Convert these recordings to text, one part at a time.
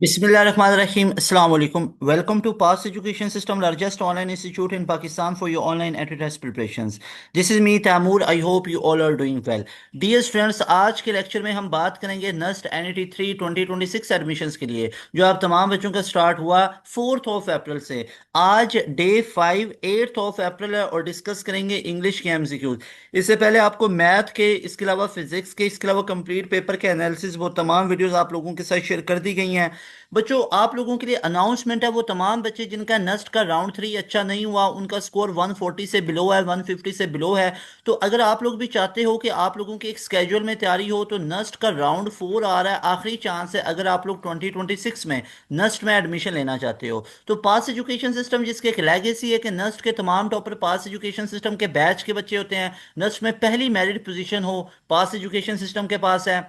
Bismillahirrahmanirrahim. Assalamu alaikum. Welcome to Pass Education System, largest online institute in Pakistan for your online entry test preparations. This is me, Taimur. I hope you all are doing well. Dear students, आज के lecture में हम बात करेंगे Nernst NET 3 2026 admissions के लिए जो आप तमाम बच्चों का स्टार्ट हुआ 4th ऑफ अप्रैल से। आज डे 5 8th ऑफ अप्रैल है और डिस्कस करेंगे इंग्लिश के एमसीक्यूज। इससे पहले आपको मैथ के, इसके अलावा फिजिक्स के, इसके अलावा कंप्लीट पेपर के एनालिसिस, वो तमाम वीडियोस आप लोगों के साथ शेयर कर दी गई हैं। बच्चों, आप लोगों के लिए अनाउंसमेंट है, वो तमाम बच्चे जिनका नस्ट का राउंड 3 अच्छा नहीं हुआ, उनका स्कोर 140 से बिलो है, 150 से बिलो है, तो अगर आप लोग भी चाहते हो कि आप लोगों की एक स्केड्यूल में तैयारी हो, तो नस्ट का राउंड 4 आ रहा है, आखिरी चांस है अगर आप लोग 2026 में नस्ट में एडमिशन लेना चाहते हो। तो पास एजुकेशन सिस्टम, जिसकी एक लेगेसी है कि नस्ट के तमाम टॉपर पास एजुकेशन सिस्टम के बैच के बच्चे होते हैं, नस्ट में पहली मेरिट पोजीशन हो पास एजुकेशन सिस्टम के पास है,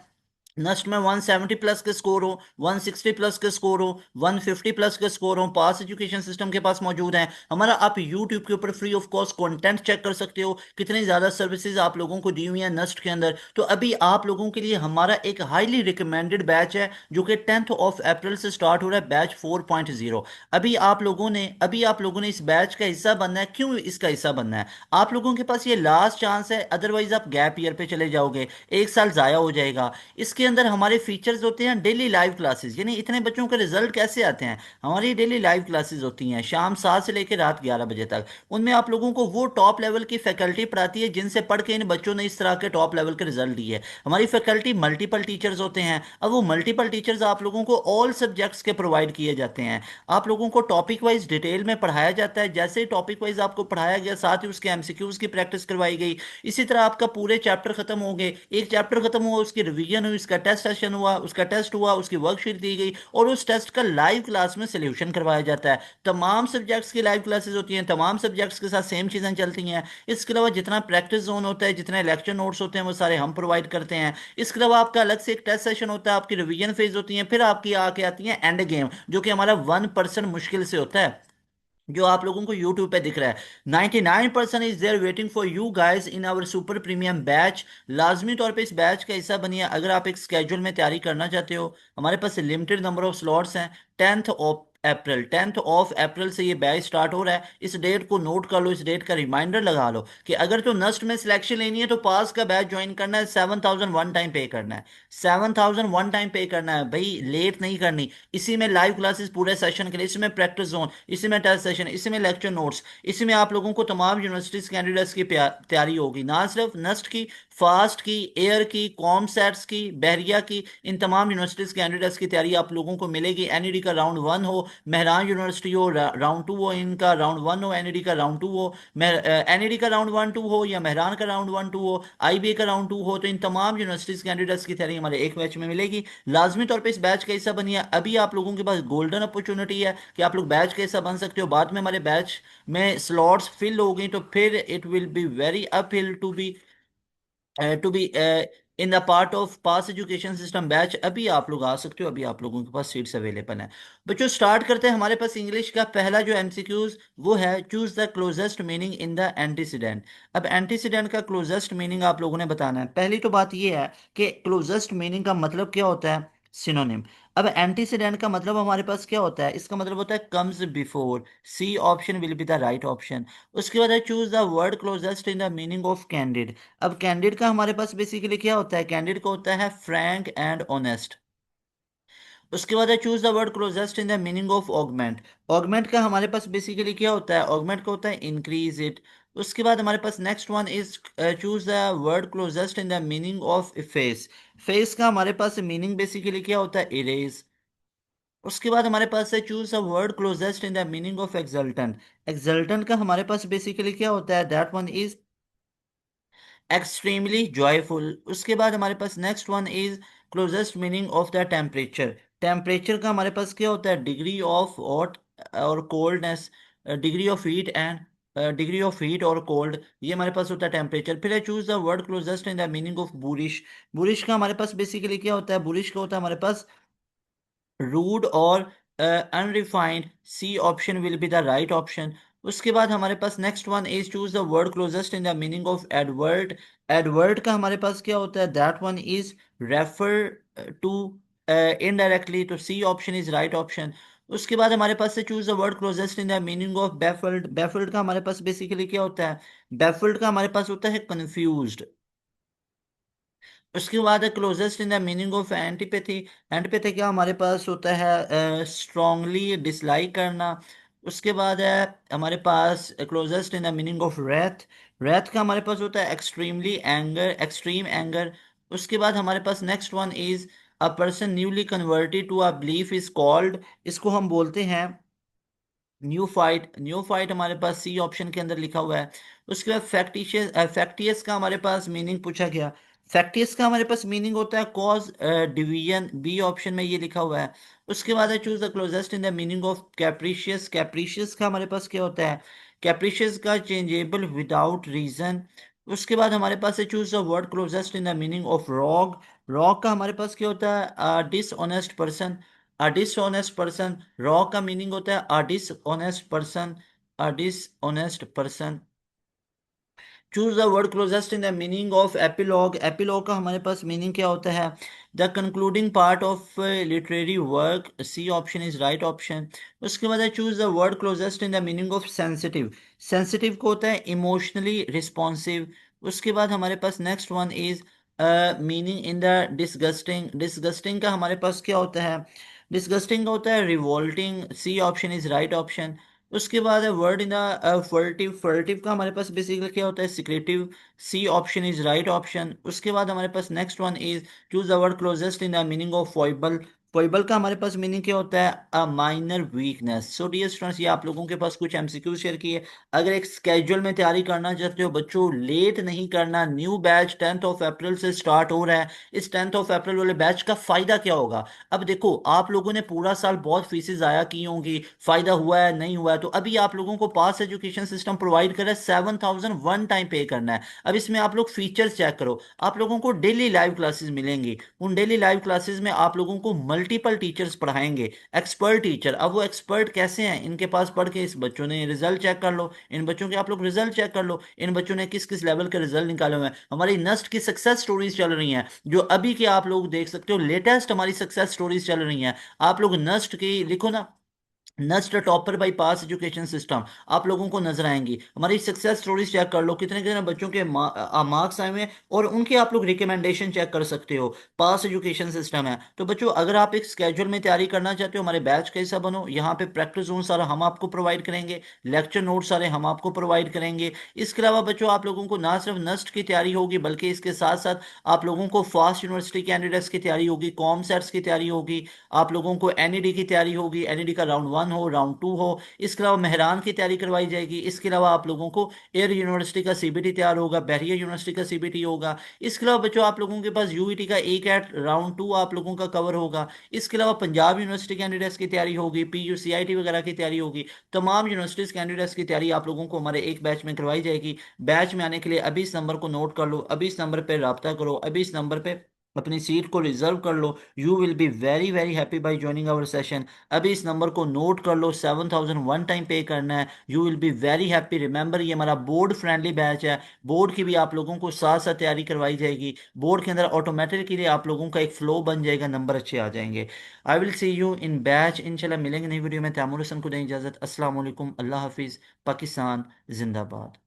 नस्ट में 170 प्लस के स्कोर हो, 160 प्लस के स्कोर हो, 150 प्लस के स्कोर हो, पास एजुकेशन सिस्टम के पास मौजूद है। हमारा आप यूट्यूब के ऊपर free of cost content check कर सकते हो, कितनी ज़्यादा सर्विसेज आप लोगों को दी हुई हैं नस्ट के अंदर। तो अभी आप लोगों के लिए हमारा एक हाईली रिकमेंडेड बैच है जो कि 10th ऑफ अप्रैल से स्टार्ट हो रहा है, बैच 4.0। अभी आप लोगों ने इस बैच का हिस्सा बनना है। क्यों इसका हिस्सा बनना है? आप लोगों के पास ये लास्ट चांस है, अदरवाइज आप गैप ईयर पे चले जाओगे, एक साल ज़ाया हो जाएगा। इसके अंदर हमारे फीचर्स होते हैं डेली लाइव क्लासेस, यानी इतने बच्चों के रिजल्ट कैसे आते हैं? हमारी डेली लाइव क्लासेस होती हैं शाम 7 से लेकर रात 11 बजे तक। उनमें आप लोगों को वो टॉप लेवल की फैकल्टी पढ़ाती है जिनसे पढ़ के इन बच्चों ने इस तरह के टॉप लेवल के रिजल्ट दिए। हमारी फैकल्टी मल्टीपल टीचर्स होते हैं। अब वो मल्टीपल टीचर्स आप लोगों को ऑल सब्जेक्ट्स के प्रोवाइड किए जाते हैं। आप लोगों को टॉपिक वाइज डिटेल में पढ़ाया जाता है, जैसे ही टॉपिक वाइज आपको पढ़ाया गया, साथ ही उसके एमसीक्यूज की प्रैक्टिस करवाई गई। इसी तरह आपका पूरे चैप्टर खत्म हो गए, एक चैप्टर खत्म हुआ, उसकी रिवीजन हुई, उसका टेस्ट सेशन हुआ, उसका टेस्ट हुआ, उसकी वर्कशीट दी गई और उस टेस्ट का लाइव क्लास में सोल्यूशन करवाया जाता है। तमाम सब्जेक्ट्स की लाइव क्लासेस होती हैं, तमाम सब्जेक्ट्स के साथ सेम चीज़ें चलती हैं। इसके अलावा जितना प्रैक्टिस जोन होता है, जितने लेक्चर नोट्स होते हैं, वो सारे हम प्रोवाइड करते हैं। इसके अलावा आपका अलग से एक टेस्ट सेशन होता है, आपकी रिवीजन फेज होती है, फिर आपकी आके आती है एंड गेम, जो कि हमारा 1% मुश्किल से होता है, जो आप लोगों को YouTube पे दिख रहा है। 99% is there waiting for you guys in our super premium batch. लाजमी तौर पे इस बैच का हिस्सा बनिए अगर आप एक स्केड्यूल में तैयारी करना चाहते हो। हमारे पास लिमिटेड नंबर ऑफ स्लॉट्स हैं। 10th ऑफ अप्रैल से ये बैच स्टार्ट हो रहा है। इस डेट को नोट कर लो, इस डेट का रिमाइंडर लगा लो कि अगर तो नस्ट में सिलेक्शन लेनी है तो पास का बैच ज्वाइन करना है। 7,000 वन टाइम पे करना है, 7,000 वन टाइम पे करना है भाई, लेट नहीं करनी। इसी में लाइव क्लासेस पूरे सेशन के लिए, इसी में प्रैक्टिस जोन, इसी में टेस्ट सेशन, इसी में लेक्चर नोट्स, इसी में आप लोगों को तमाम यूनिवर्सिटीज कैंडिडेट्स की तैयारी होगी, ना सिर्फ नस्ट की, फास्ट की, एयर की, कॉम सेट्स की, बहरिया की, इन तमाम यूनिवर्सिटीज कैंडिडेट्स की तैयारी आप लोगों को मिलेगी। एनईडी का राउंड 1 हो, मेहरान यूनिवर्सिटी हो राउंड 2 हो, इनका राउंड 1 हो, एनईडी का राउंड 2 हो, एनईडी का राउंड 1 2 हो, या मेहरान का राउंड 1 2 हो, आईबीए का राउंड 2 हो, तो इन तमाम यूनिवर्सिटीज कैंडिडेट्स की तैयारी हमारे एक बैच में मिलेगी। लाजमी तौर पे इस बैच का हिस्सा बनिए। अभी आप लोगों के पास गोल्डन अपॉर्चुनिटी है कि आप लोग बैच का हिस्सा बन सकते हो। बाद में हमारे बैच में स्लॉट्स फिल हो गई तो फिर it will be very uphill to be in the part of pass education system batch. अभी आप लोग आ सकते हो, अभी आप लोगों के पास सीट्स अवेलेबल हैं। बच्चों, स्टार्ट करते हैं। हमारे पास इंग्लिश का पहला जो एमसीक्यूज वो है, choose the closest meaning in the antecedent. अब एंटीसीडेंट का क्लोजेस्ट मीनिंग आप लोगों ने बताना है। पहली तो बात ये है कि क्लोजेस्ट मीनिंग का मतलब क्या होता है, सिनोनिम। अब एंटीसीडेंट का मतलब हमारे पास क्या होता है, इसका मतलब होता है comes before. C option will be the right option. उसके बाद है choose the word closest in the meaning of candid. अब कैंडिड का हमारे पास बेसिकली क्या होता है, कैंडिड का होता है फ्रैंक एंड ऑनेस्ट। उसके बाद है choose the word closest in the meaning of augment. Augment का हमारे पास बेसिकली क्या होता है, ऑगमेंट का होता है इंक्रीज इट। उसके बाद हमारे पास next one is choose the word closest in the meaning of face. Face का हमारे पास मीनिंग बेसिकली क्या होता है, इरेज। उसके बाद हमारे पास है choose a word closest in the meaning of exultant. Exultant का हमारे पास बेसिकली क्या होता है, that one is extremely joyful. उसके बाद हमारे पास next one is closest meaning of the temperature. Temperature का हमारे पास क्या होता है, डिग्री ऑफ हॉट और coldness, degree of heat and degree of heat और कोल्ड, ये हमारे पास होता है टेम्परेचर। फिर है choose the word closest in the meaning of boorish. Boorish का हमारे पास बेसिकली क्या होता है, बुरिश का होता है हमारे पास रूड और unrefined. C option will be the right option. उसके बाद हमारे पास next one is choose the word closest in the meaning of Edward. Edward का हमारे पास क्या होता है, that one is refer to indirectly, तो C option is right option. उसके बाद हमारे पास से choose the word closest in the meaning of baffled. Baffled का हमारे पास बेसिकली क्या होता है? बैफल्ड का हमारे पास होता है कंफ्यूज्ड। उसके बाद है closest in the meaning of antipathy. Antipathy क्या हमारे पास होता है? स्ट्रांगली डिसलाइक करना। उसके बाद है हमारे पास closest in the meaning of wrath. Wrath का हमारे पास होता है एक्सट्रीमली एंगर, एक्सट्रीम एंगर। उसके बाद हमारे पास next one is a person newly converted to a belief is called. इसको हम बोलते हैं न्यू फाइट। न्यू फाइट हमारे पास सी ऑप्शन के अंदर लिखा हुआ है। उसके बाद फैक्टिशियस, फैक्टियस का हमारे पास मीनिंग पूछा गया। फैक्टियस का हमारे पास मीनिंग होता है कॉज डिवीजन, बी ऑप्शन में ये लिखा हुआ है। उसके बाद है choose the closest in the meaning of capricious. Capricious का हमारे पास क्या होता है? कैप्रिशियस का चेंजेबल विदाउट रीजन। उसके बाद हमारे पास है choose the word closest in the meaning of rogue. Rogue का हमारे पास क्या होता है? Dishonest person. A dishonest person, rogue का मीनिंग होता है a dishonest person. A dishonest person. Choose the word closest in the meaning of epilogue. Epilogue का हमारे पास मीनिंग क्या होता है? The concluding part of literary work, C option is right option. उसके बाद है choose the word closest in the meaning of sensitive. Sensitive को होता है इमोशनली रिस्पॉन्सिव। उसके बाद हमारे पास next one is meaning in the disgusting. Disgusting का हमारे पास क्या होता है? डिसगस्टिंग का होता है revolting, C option is right option. उसके बाद है वर्ड इन द फर्टिव। फर्टिव का हमारे पास बेसिकली क्या होता है? Secretive, C option is right option. उसके बाद हमारे पास next one is choose the word closest in the meaning of foible. Foible का हमारे पास मीनिंग क्या होता है? A minor weakness. So dear students, ये आप लोगों के पास कुछ एमसीक्यू शेयर किए। अगर एक स्केड्यूल में तैयारी करना चाहते हो बच्चों, लेट नहीं करना। न्यू बैच 10 अप्रैल से स्टार्ट हो रहा है। इस 10 अप्रैल वाले बैच का फायदा क्या होगा? अब देखो, आप लोगों ने पूरा साल बहुत फीसेस आया की होंगी, फायदा हुआ है नहीं हुआ है, तो अभी आप लोगों को पास एजुकेशन सिस्टम प्रोवाइड कर रहा है 7,000 वन टाइम पे करना है। अब इसमें आप लोग फीचर्स चेक करो। आप लोगों को डेली लाइव क्लासेस मिलेंगी। उन डेली लाइव क्लासेस में आप लोगों को मल्टीपल टीचर्स पढ़ाएंगे, एक्सपर्ट टीचर। अब वो एक्सपर्ट कैसे हैं? इनके पास पढ़ के इस बच्चों ने रिजल्ट चेक कर लो, इन बच्चों के आप लोग रिजल्ट चेक कर लो, इन बच्चों ने किस किस लेवल के रिजल्ट निकाले हुए हैं। हमारी नस्ट की सक्सेस स्टोरीज चल रही हैं, जो अभी के आप लोग देख सकते हो, लेटेस्ट हमारी सक्सेस स्टोरीज चल रही हैं। आप लोग नस्ट की लिखो ना, NEST topper by pass education system, आप लोगों को नजर आएंगी। हमारी सक्सेस स्टोरीज चेक कर लो, कितने कितने बच्चों के मार्क्स आए हुए हैं, और उनके आप लोग रिकमेंडेशन चेक कर सकते हो। पास एजुकेशन सिस्टम है। तो बच्चों, अगर आप एक स्केड्यूल में तैयारी करना चाहते हो, हमारे बैच का हिस्सा बनो। यहाँ पे प्रैक्टिस जोन सारा हम आपको प्रोवाइड करेंगे, लेक्चर नोट सारे हम आपको प्रोवाइड करेंगे। इसके अलावा बच्चों, आप लोगों को ना सिर्फ नस्ट की तैयारी होगी, बल्कि इसके साथ साथ आप लोगों को फास्ट यूनिवर्सिटी कैंडिडेट्स की तैयारी होगी, कॉम सेट्स की तैयारी होगी, आप लोगों को एनईडी की तैयारी होगी, एनईडी का राउंड 1 हो, राउंड 2 हो। इसके अलावा मेहरान की तैयारी करवाई जाएगी। इसके अलावा आप लोगों को एयर यूनिवर्सिटी का सीबीटी तैयार होगा, बहरिया यूनिवर्सिटी का सीबीटी होगा। इसके अलावा बच्चों, आप लोगों के पास यूईटी का एक एट राउंड 2 आप लोगों का कवर होगा। इसके अलावा पंजाब यूनिवर्सिटी कैंडिडेट्स की तैयारी होगी, पीयू सीआईटी वगैरह की तैयारी होगी। तमाम यूनिवर्सिटीज कैंडिडेट्स की तैयारी आप लोगों को हमारे एक बैच में करवाई जाएगी। बैच में आने के लिए अभी इस नंबर को नोट कर लो, अभी इस नंबर पर रब्ता करो, अभी इस नंबर पे अपनी सीट को रिजर्व कर लो। You will be very very happy by joining our session. अभी इस नंबर को नोट कर लो, 7,000 वन टाइम पे करना है। You will be very happy. Remember, ये हमारा बोर्ड फ्रेंडली बैच है। बोर्ड की भी आप लोगों को साथ साथ तैयारी करवाई जाएगी। बोर्ड के अंदर ऑटोमेटिकली आप लोगों का एक फ्लो बन जाएगा, नंबर अच्छे आ जाएंगे। I will see you in batch. इंशाल्लाह मिलेंगे नई वीडियो में। तैमूर हसन को दें इजाजत। अस्सलाम वालेकुम, अल्लाह हाफिज़, पाकिस्तान जिंदाबाद।